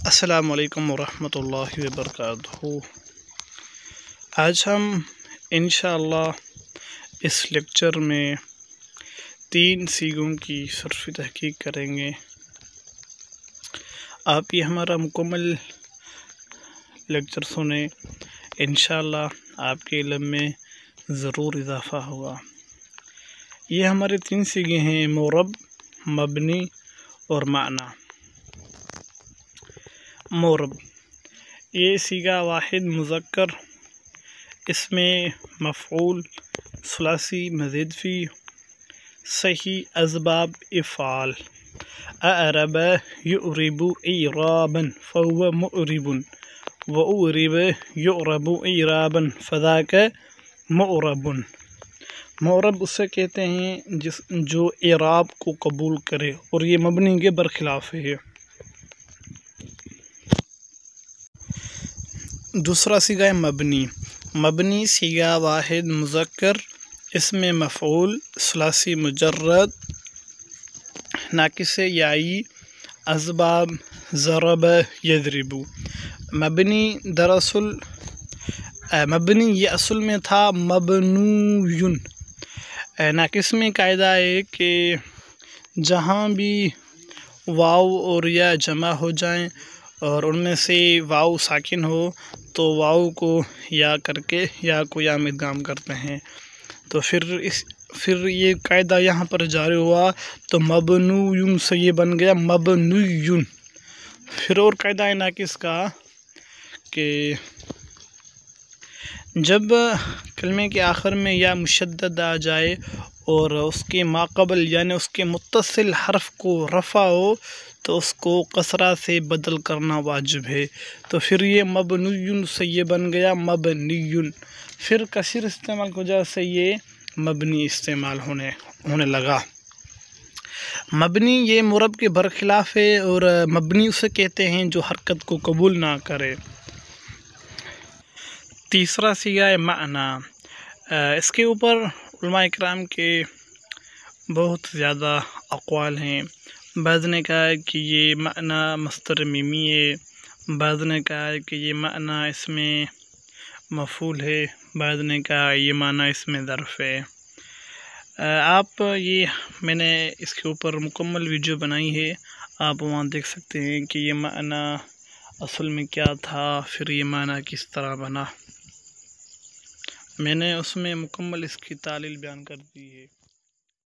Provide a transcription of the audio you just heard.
السلام علیکم ورحمۃ اللہ وبرکاتہ۔ آج ہم انشاءاللہ اس لیکچر میں 3 سیگوں کی صرفی تحقیق کریں گے۔ آپ یہ ہمارا مکمل لیکچر سنیں، انشاءاللہ آپ کے علم میں ضرور اضافہ ہوگا۔ یہ ہمارے 3 سیگے ہیں: معرب، مبنی اور معنی۔ معرب یہ سیگا واحد مذکر، اس میں مفعول، ثلاثی مزید فی، صحیح اسباب افعال: اعرب یعرب اعرابا فهو معرب، واعرب یعرب اعرابا فذاک معرب۔ معرب اسے کہتے ہیں جو اعراب کو قبول کرے، اور یہ مبنی کے برخلاف ہے۔ دوسرا سیگا ہے مبنی۔ مبنی سیگا واحد مذکر، اس میں مفعول، ثلاثی مجرد، ناقص یائی، اسباب ضرب یضرب۔ مبنی دراصل مبنی یہ اصل میں تھا مبنویون۔ ناقص میں قاعدہ ہے کہ جہاں بھی واو اور یا جمع ہو جائیں اور ان میں سے واو ساکن ہو تو واو کو یا کر کے یا کو یا میں ادغام کرتے ہیں، تو پھر یہ قاعدہ یہاں پر جاری ہوا تو مبنویون سے یہ بن گیا مبنیون۔ پھر اور قاعدہ ہے ناقص کا کہ جب کلمے کے آخر میں یا مشدد آ جائے اور اس کے ماقبل یعنی اس کے متصل حرف کو رفع ہو تو اس کو کسرہ سے بدل کرنا واجب ہے، تو پھر یہ مبنیون سے یہ بن گیا مبنیون۔ پھر کثیر استعمال کی وجہ سے یہ مبنی استعمال ہونے لگا۔ مبنی یہ معرب کے برخلاف ہے، اور مبنی اسے کہتے ہیں جو حرکت کو قبول نہ کرے۔ تیسرا سیگا ہے معنی۔ اس کے اوپر علماء اکرام کے بہت زیادہ اقوال ہیں۔ بعض نے کہا ہے کہ یہ معنی مصدر میمی ہے، بعض نے کہا ہے کہ یہ معنی اس میں مفعول ہے، بعض نے کہا یہ معنی اس میں ظرف ہے۔ میں نے اس کے اوپر مکمل ویڈیو بنائی ہے، آپ وہاں دیکھ سکتے ہیں کہ یہ معنی اصل میں کیا تھا، پھر یہ معنی کس طرح بنا۔ میں نے اس میں مکمل اس کی تعلیل بیان کر دی ہے۔